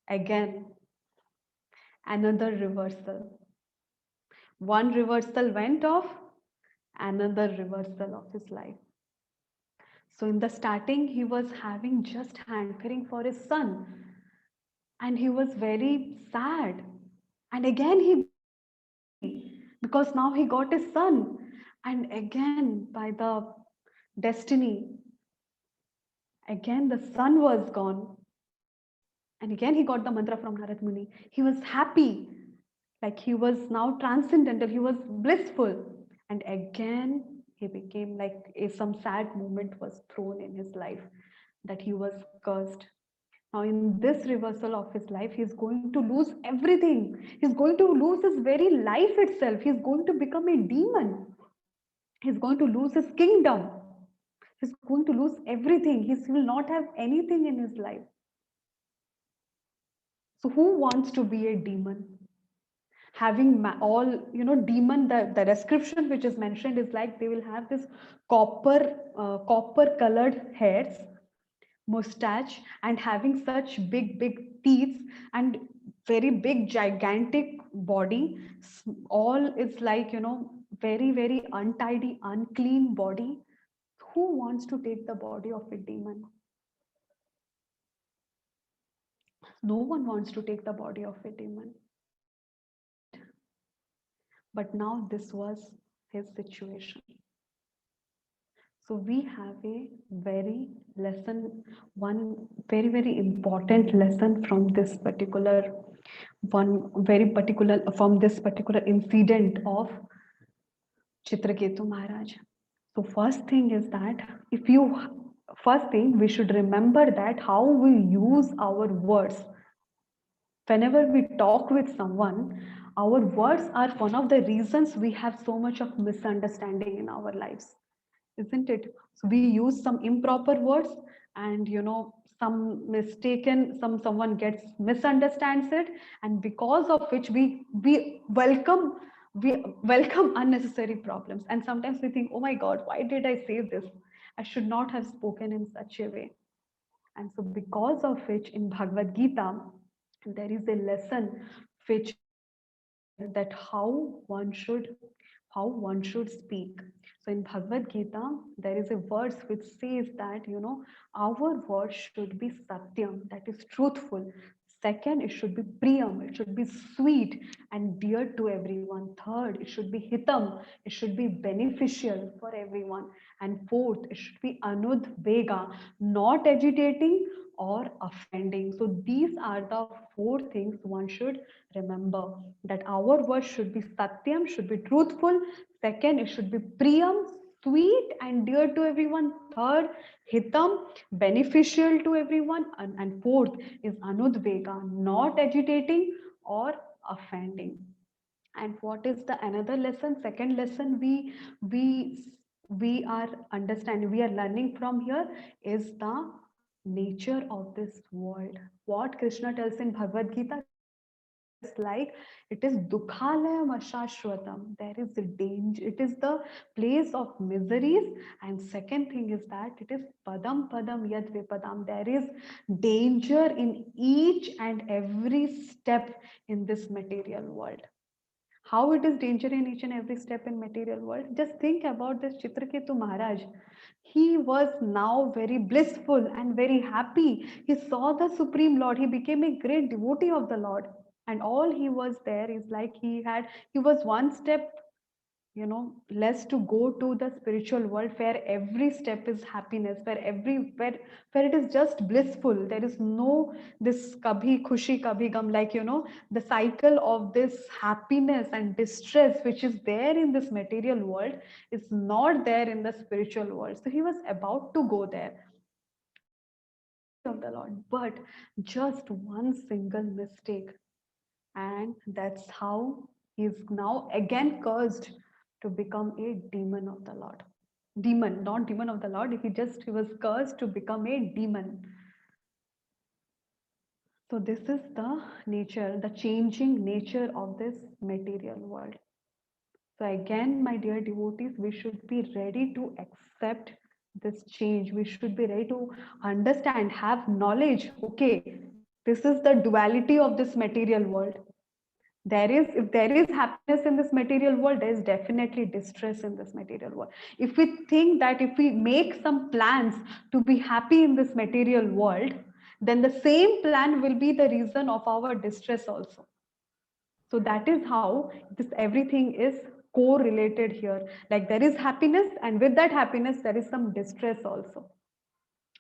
Again, another reversal. One reversal went off, another reversal of his life. So in the starting, he was having just hankering for his son, and he was very sad, and again he, because now he got his son, and again by the destiny, again the son was gone. And again, he got the mantra from Narad Muni. He was happy, like he was now transcendental, he was blissful. And again, he became like some sad moment was thrown in his life, that he was cursed. Now, in this reversal of his life, he's going to lose everything. He's going to lose his very life itself. He's going to become a demon. He's going to lose his kingdom. He's going to lose everything. He will not have anything in his life. So who wants to be a demon? Having all, demon, the description which is mentioned is like they will have this copper colored hairs, mustache, and having such big teeth, and very big gigantic body, all is like, very, very untidy, unclean body. Who wants to take the body of a demon? No one wants to take the body of a demon. But now this was his situation. So we have a very lesson, one very, very important lesson from this particular from this particular incident of Chitraketu Maharaj. So first thing is that first thing we should remember that how we use our words. Whenever we talk with someone, our words are one of the reasons we have so much of misunderstanding in our lives, isn't it? So we use some improper words, and someone gets misunderstands it, and because of which we welcome unnecessary problems. And sometimes we think, oh my God, why did I say this? I should not have spoken in such a way. And so because of which in Bhagavad Gita there is a lesson which that how one should speak. So in Bhagavad Gita there is a verse which says that our words should be satyam, that is truthful. Second, it should be priyam, it should be sweet and dear to everyone. Third, it should be hitam, it should be beneficial for everyone. And fourth, it should be anudvega, not agitating or offending. So these are the four things one should remember, that our words should be satyam, should be truthful. Second, it should be priyam, sweet and dear to everyone. Third, hitam, beneficial to everyone. And fourth is anudvega, not agitating or offending. And what is the another lesson? Second lesson we are understanding, we are learning from here is the nature of this world. What Krishna tells in Bhagavad Gita, is like it is dukhalayam ashashwatam. There is a danger. It is the place of miseries. And second thing is that it is padam padam yad vipadam. There is danger in each and every step in this material world. How it is danger in each and every step in material world? Just think about this Chitraketu Maharaj. He was now very blissful and very happy. He saw the Supreme Lord. He became a great devotee of the Lord. And all he was there is like he was one step less to go to the spiritual world, where every step is happiness, where it is just blissful. There is no this kabhi khushi kabhi gum, like the cycle of this happiness and distress which is there in this material world is not there in the spiritual world. So he was about to go there of the Lord, but just one single mistake, and that's how he is now again cursed to become a demon of the Lord. Demon, not demon of the Lord. He was cursed to become a demon. So this is the nature, the changing nature of this material world. So again, my dear devotees, we should be ready to accept this change. We should be ready to understand, have knowledge. Okay, this is the duality of this material world. If there is happiness in this material world, there is definitely distress in this material world. If we think that if we make some plans to be happy in this material world, then the same plan will be the reason of our distress also. So that is how this everything is correlated here. Like there is happiness, and with that happiness there is some distress also.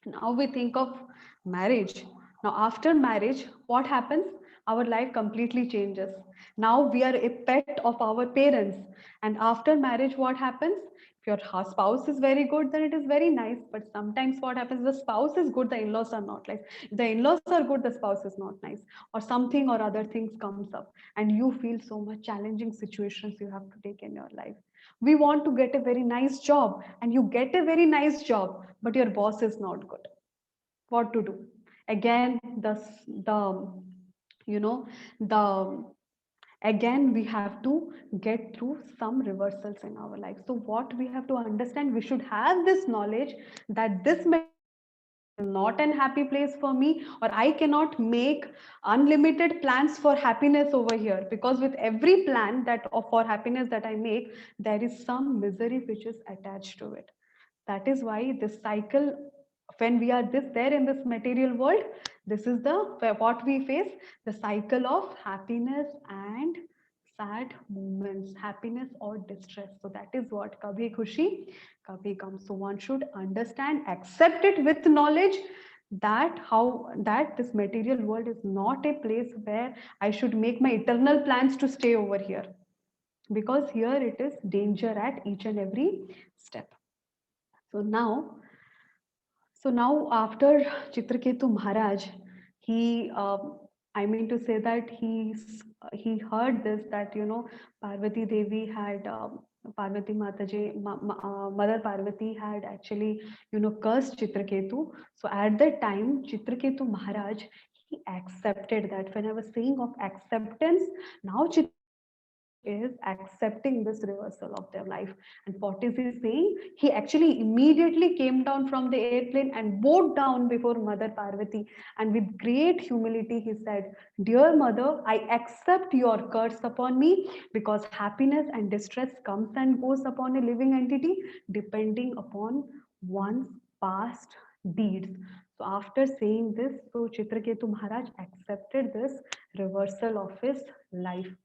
Now we think of marriage. Now after marriage, what happens? Our life completely changes. Now we are a pet of our parents. And after marriage, what happens? If your spouse is very good, then it is very nice. But sometimes what happens, the spouse is good, the in-laws are not nice. If the in-laws are good, the spouse is not nice. Or something or other things comes up. And you feel so much challenging situations you have to take in your life. We want to get a very nice job, and you get a very nice job, but your boss is not good. What to do? Again, the you know the again we have to get through some reversals in our life. So what we have to understand, we should have this knowledge that this not an happy place for me, or I cannot make unlimited plans for happiness over here, because with every plan that for happiness that I make, there is some misery which is attached to it. That is why this cycle, when we are this there in this material world, this is the what we face, the cycle of happiness and sad moments, happiness or distress. So that is what kabhi khushi kabhi gum. So one should understand, accept it with knowledge, that how that this material world is not a place where I should make my eternal plans to stay over here, because here it is danger at each and every step. So now, after Chitraketu Maharaj, he, I mean to say that he heard this, that Parvati Devi had Parvati Mataji, Mother Parvati had actually cursed Chitraketu. So at that time, Chitraketu Maharaj, he accepted that. When I was saying of acceptance, now is accepting this reversal of their life. And what is he saying? He actually immediately came down from the airplane and bowed down before Mother Parvati, and with great humility he said, "Dear Mother, I accept your curse upon me, because happiness and distress comes and goes upon a living entity depending upon one's past deeds." So after saying this, so Chitraketu Maharaj accepted this reversal of his life.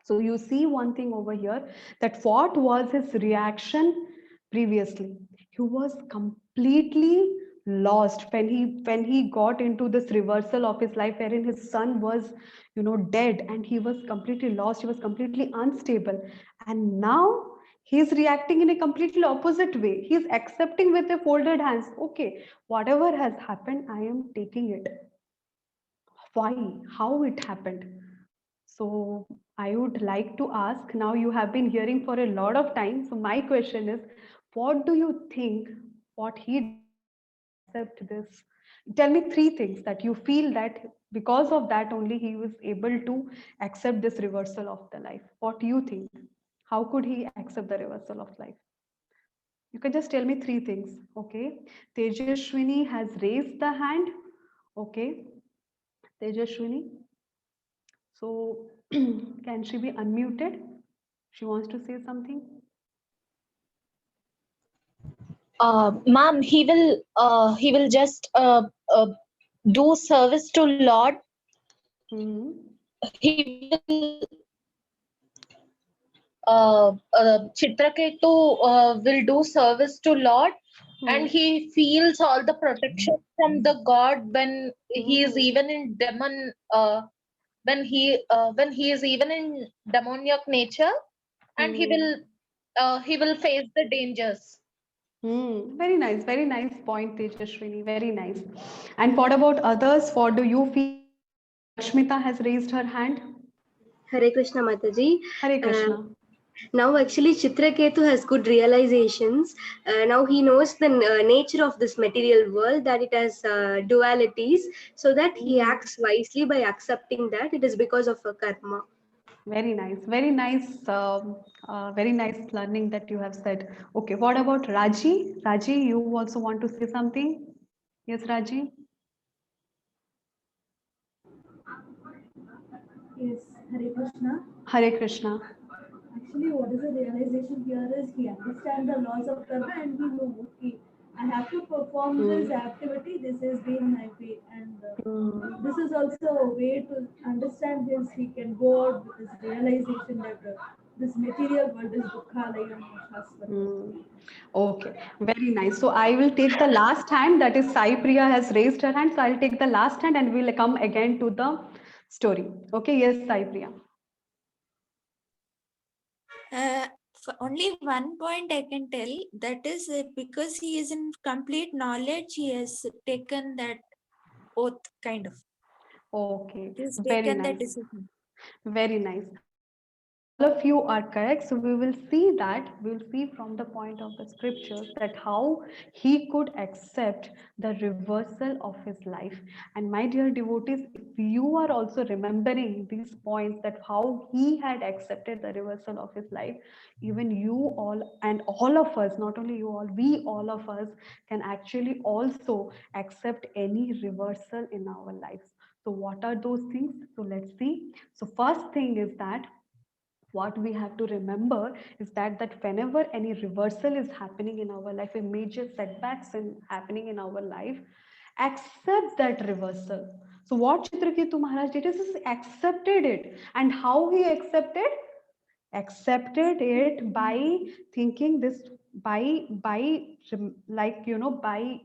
So you see one thing over here, that what was his reaction previously? He was completely lost when he got into this reversal of his life, wherein his son was dead, and he was completely lost, he was completely unstable. And now he's reacting in a completely opposite way. He's accepting with a folded hands. Okay, whatever has happened, I am taking it. Why? How it happened? So I would like to ask, now you have been hearing for a lot of time. So my question is, what do you think what he did to accept this? Tell me three things that you feel that because of that only he was able to accept this reversal of the life. What do you think? How could he accept the reversal of life? You can just tell me three things. Okay. Tejashwini has raised the hand. Okay. Tejashwini. So can she be unmuted? She wants to say something. Ma'am, he will just do service to Lord. He will Chitraketu will do service to Lord, and he feels all the protection from the God when he is even in demon. When he is even in demoniac nature, and he will face the dangers. Very nice point, Tejashwini. Very nice. And what about others? What do you feel? Lakshmita has raised her hand. Hare Krishna Mataji. Hare Krishna. Now actually Chitraketu has good realizations. Now he knows the nature of this material world, that it has dualities, so that he acts wisely by accepting that it is because of a karma. Very nice, very nice learning that you have said. Okay, what about Raji? Raji, you also want to say something? Yes, Raji. Yes, Hare Krishna. Hare Krishna. Actually, what is the realization here is he understands the laws of karma and he knows, okay, I have to perform this activity, this has been my fate. And this is also a way to understand this. He can go out with this realization that this material world is dukkhalayam shasvatam. Okay, very nice. So I will take the last hand, that is Sai Priya has raised her hand. So I'll take the last hand and we'll come again to the story. Okay, yes, Sai Priya. Only one point I can tell, that is because he is in complete knowledge, he has taken that oath, kind of. Okay, He has very taken that nice. decision. Very nice. of you are correct. So we will see that, we'll see from the point of the scriptures that how he could accept the reversal of his life. And my dear devotees, if you are also remembering these points, that how he had accepted the reversal of his life, even you all and all of us, not only you all, we all of us can actually also accept any reversal in our lives. So what are those things? So let's see. So first thing is that what we have to remember is that whenever any reversal is happening in our life, a major setbacks in happening in our life, accept that reversal. So what Chitraketu Maharaj did is accepted it. And how he accepted it by thinking this, by like by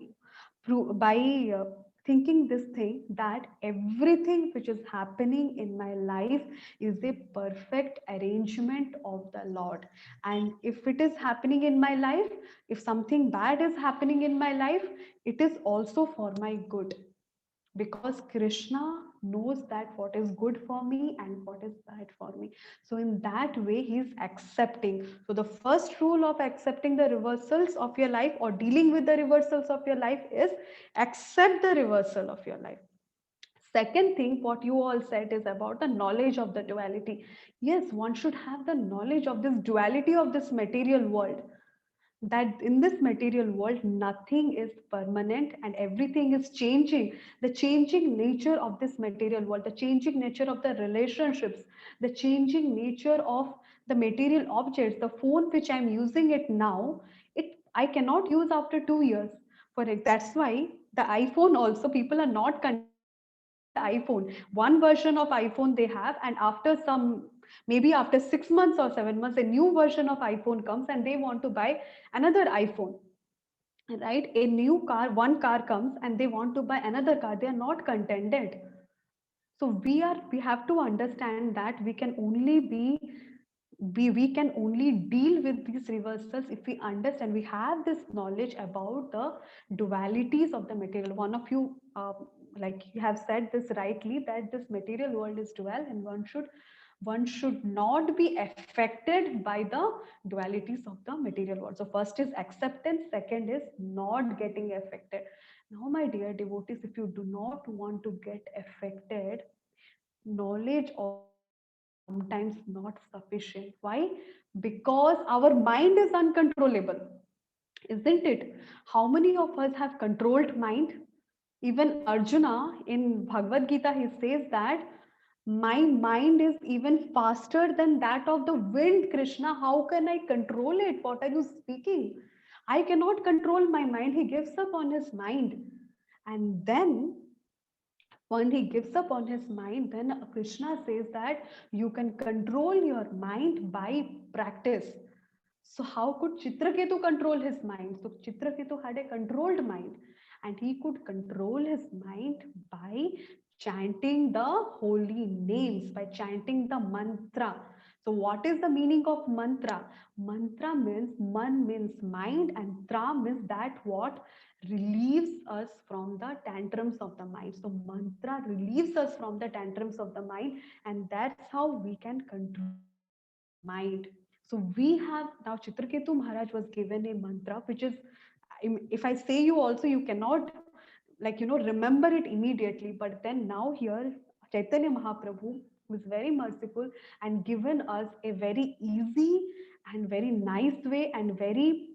thinking this thing, that everything which is happening in my life is a perfect arrangement of the Lord. And if it is happening in my life, if something bad is happening in my life, it is also for my good, because Krishna knows that what is good for me and what is bad for me. So in that way, he is accepting. So the first rule of accepting the reversals of your life or dealing with the reversals of your life is accept the reversal of your life. Second thing, what you all said is about the knowledge of the duality. Yes, one should have the knowledge of this duality of this material world, that in this material world nothing is permanent and everything is changing. The changing nature of this material world, the changing nature of the relationships, the changing nature of the material objects, the phone which I'm using it now, it I cannot use after 2 years. That's why the iPhone also, people are not contented with the iPhone. One version of iPhone they have, and after some, maybe after 6 months or 7 months, a new version of iPhone comes and they want to buy another iPhone, right? A new car, one car comes and they want to buy another car. They are not contented. So we have to understand that we can only deal with these reversals if we understand, we have this knowledge about the dualities of the material. One of you like you have said this rightly, that this material world is dual and one should not be affected by the dualities of the material world. So first is acceptance, second is not getting affected. Now my dear devotees, if you do not want to get affected, knowledge also is sometimes not sufficient. Why? Because our mind is uncontrollable, isn't it? How many of us have controlled mind? Even Arjuna in Bhagavad Gita, he says that my mind is even faster than that of the wind, Krishna. How can I control it? What are you speaking? I cannot control my mind. He gives up on his mind. And then when he gives up on his mind, then Krishna says that you can control your mind by practice. So how could Chitraketu control his mind? So Chitraketu had a controlled mind, and he could control his mind by chanting the holy names, by chanting the mantra. So what is the meaning of mantra? Mantra means, man means mind, and tra means that what relieves us from the tantrums of the mind. So mantra relieves us from the tantrums of the mind, and that's how we can control our mind. So we have now, Chitraketu Maharaj was given a mantra which is, if I say you also, you cannot remember it immediately. But then now here, Chaitanya Mahaprabhu, who is very merciful and given us a very easy and very nice way, and very,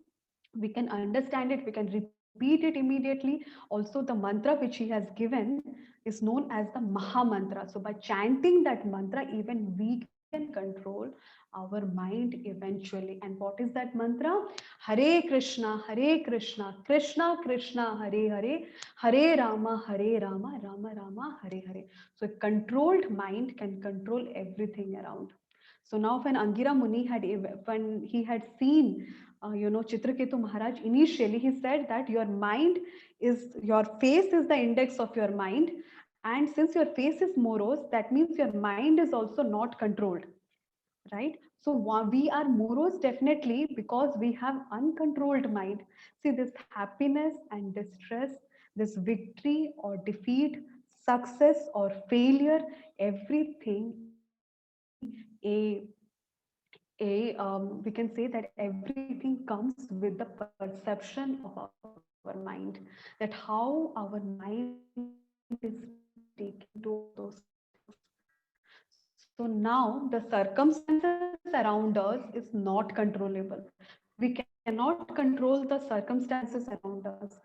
we can understand it, we can repeat it immediately. Also the mantra which he has given is known as the Maha Mantra. So by chanting that mantra, even we can control our mind eventually. And what is that mantra? Hare Krishna, Hare Krishna, Krishna Krishna, Hare Hare, Hare Rama, Hare Rama, Rama Rama, Hare Hare. So a controlled mind can control everything around. So now when Angira Muni when he had seen Chitraketu Maharaj, initially he said that your face is the index of your mind. And since your face is morose, that means your mind is also not controlled, right? So we are morose definitely because we have uncontrolled mind. See, this happiness and distress, this victory or defeat, success or failure, everything is only a we can say that everything comes with the perception of our mind, that how our mind is taking to those things. So now the circumstances around us is not controllable. We cannot control the circumstances around us,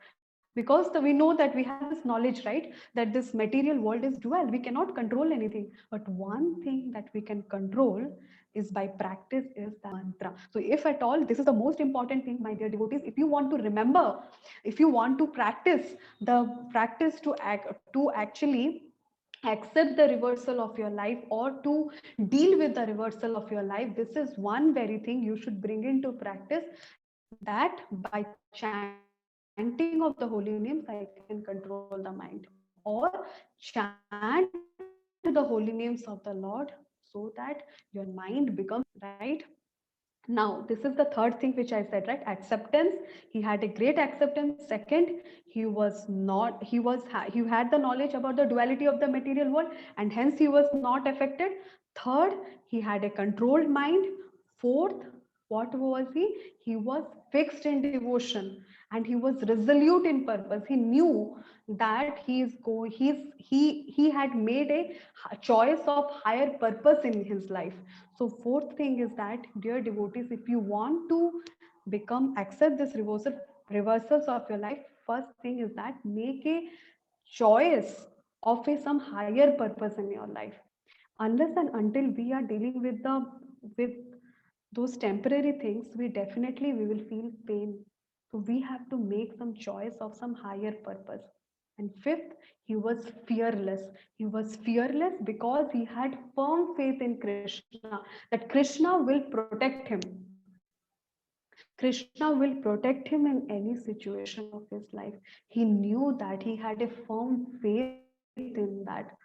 because we know that we have this knowledge, right, that this material world is dual. We cannot control anything. But one thing that we can control is by practice is the mantra. So if at all, this is the most important thing, my dear devotees, if you want to remember, if you want to practice to actually accept the reversal of your life, or to deal with the reversal of your life, this is one very thing you should bring into practice, that by chanting of the holy names I can control the mind, or chant the holy names of the Lord, so that your mind becomes right. Now this is the third thing which I said, right? Acceptance. He had a great acceptance. Second, he had the knowledge about the duality of the material world, and hence he was not affected. Third, he had a controlled mind. Fourth, what was he was fixed in devotion, and he was resolute in purpose. He knew that he had made a choice of higher purpose in his life. So fourth thing is that, dear devotees, if you want to accept this reversals of your life, first thing is that make a choice of some higher purpose in your life. Unless and until we are dealing with those temporary things, we will feel pain. So we have to make some choice of some higher purpose. And fifth, he was fearless. He was fearless because he had firm faith in Krishna, that Krishna will protect him. Krishna will protect him in any situation of his life. He knew that, he had a firm faith in that.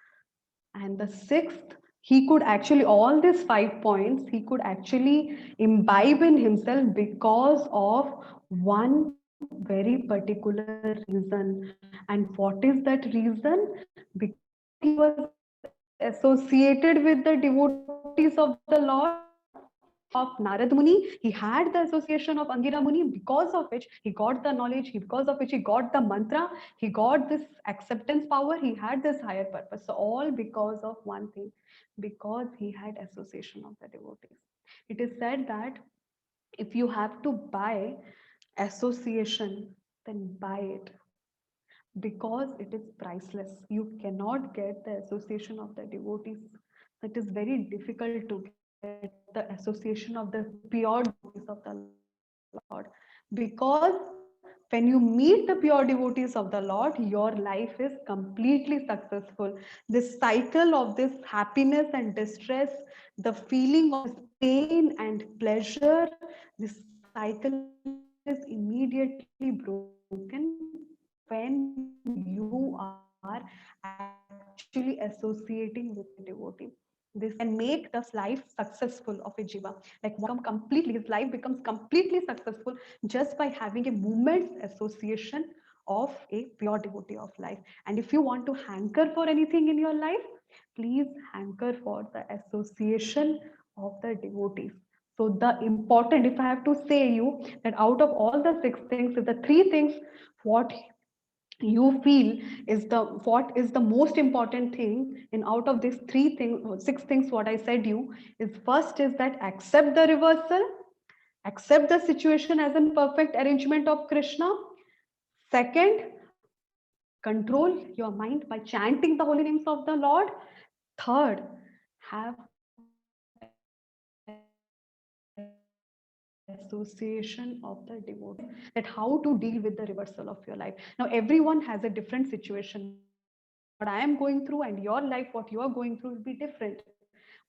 And the sixth, he could actually, all these 5 points, he could actually imbibe in himself because of one very particular reason. And what is that reason? Because he was associated with the devotees of the Lord, of Narad Muni. He had the association of Angira Muni, because of which he got the knowledge, because of which he got the mantra, he got this acceptance power, he had this higher purpose. So all because of one thing, because he had association of the devotees. It is said that if you have to buy association, then buy it, because it is priceless. You cannot get the association of the devotees. That is very difficult to get the association of the pure devotees of the Lord. Because when you meet the pure devotees of the Lord, your life is completely successful. This cycle of this happiness and distress, the feeling of this pain and pleasure, this cycle is immediately broken when you are actually associating with the devotee. This can make the life successful of a jiva, like one can become completely, his life becomes completely successful just by having a moment's association of a pure devotee of life. And if you want to hanker for anything in your life, please hanker for the association of the devotees. So the important, if I have to say you, that out of all the 6 things, if the 3 things what you feel is what is the most important thing in out of these 6 things, what I said you, is first is that accept the reversal, accept the situation as a perfect arrangement of Krishna. Second, control your mind by chanting the holy names of the Lord. Third, have association of the devotees. That how to deal with the reversal of your life. Now everyone has a different situation. What I am going through and your life, what you are going through, will be different.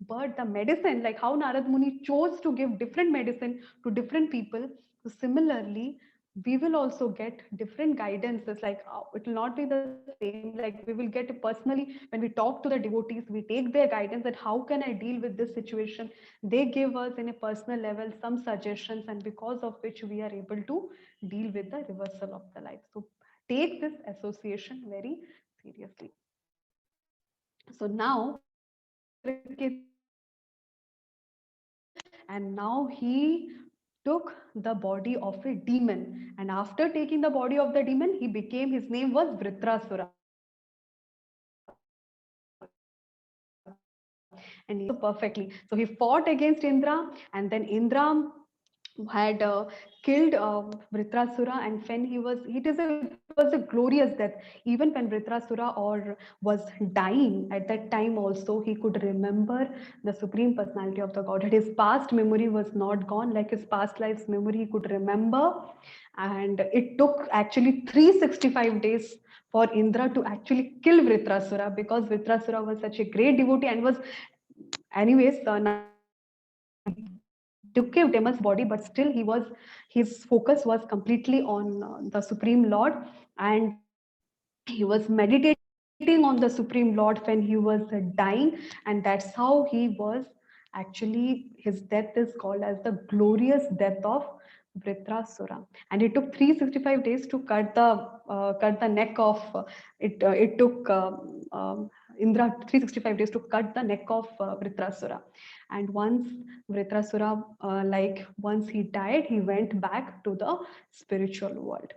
But the medicine, like how Narad Muni chose to give different medicine to different people, so similarly, we will also get different guidances. Like it will not be the same. Like we will get personally, when we talk to the devotees, we take their guidance that how can I deal with this situation. They give us in a personal level some suggestions, and because of which we are able to deal with the reversal of the life. So take this association very seriously. So now let us get into the next point, which is the and now he took the body of a demon. And after taking the body of the demon, he became, his name was Vritrasura. And he perfectly. So he fought against Indra, and then Indra had killed Vritrasura, and when it was a glorious death. Even when Vritrasura or was dying at that time, also he could remember the supreme personality of the Godhead. His past memory was not gone, like his past life's memory he could remember, and it took actually 365 days for Indra to actually kill Vritrasura, because Vritrasura was such a great devotee and was, anyways, now he took a demon's body, but still his focus was completely on the Supreme Lord, and he was meditating on the Supreme Lord when he was dying, and that's how he was actually, his death is called as the glorious death of Vritrasura. And it took 365 days to cut the neck of it took Indra 365 days to cut the neck of Vritrasura. And once Vritrasura, once he died, he went back to the spiritual world.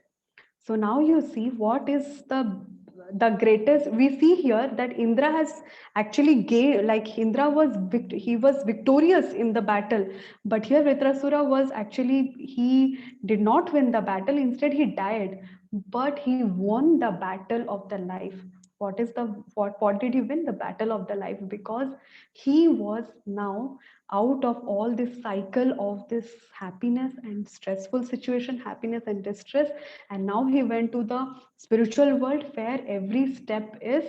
So now you see what is the greatest. We see here that Indra has actually gained, like Indra was he was victorious in the battle, but here Vritrasura was actually, he did not win the battle. Instead, he died, but he won the battle of the life. What did he win? The battle of the life, because he was now out of all this cycle of this happiness and stressful situation, happiness and distress, and now he went to the spiritual world where every step is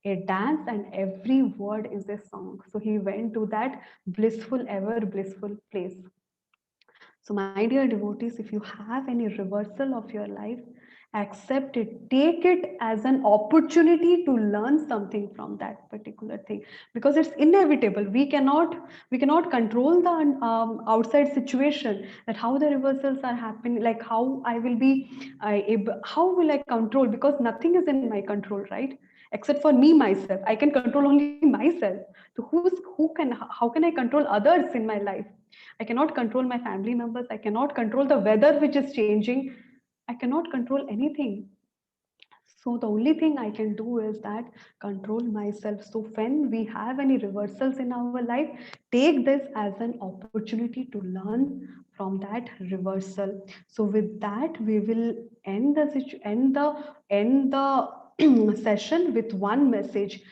a dance and every word is a song. So he went to that blissful, ever blissful place. So my dear devotees, if you have any reversal of your life, accept it, take it as an opportunity to learn something from that particular thing, because it's inevitable. We cannot control the outside situation, that how the reversals are happening, like how I will be how will I control, because nothing is in my control, right? Except for me myself, I can control only myself. So how can I control others in my life? I cannot control my family members. I cannot control the weather which is changing. I cannot control anything. So the only thing I can do is that control myself. So when we have any reversals in our life, take this as an opportunity to learn from that reversal. So with that, we will end the session with one message,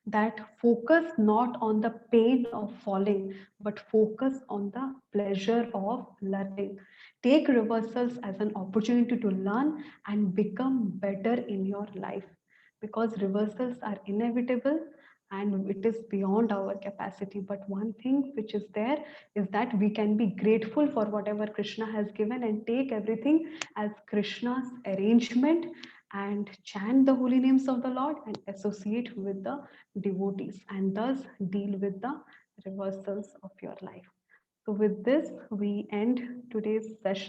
that focus not on the pain of falling, but focus on the pleasure of learning. Take reversals as an opportunity to learn and become better in your life, because reversals are inevitable and it is beyond our capacity. But one thing which is there is that we can be grateful for whatever Krishna has given and take everything as Krishna's arrangement, and chant the holy names of the Lord and associate with the devotees, and thus deal with the reversals of your life. So with this, we end today's session.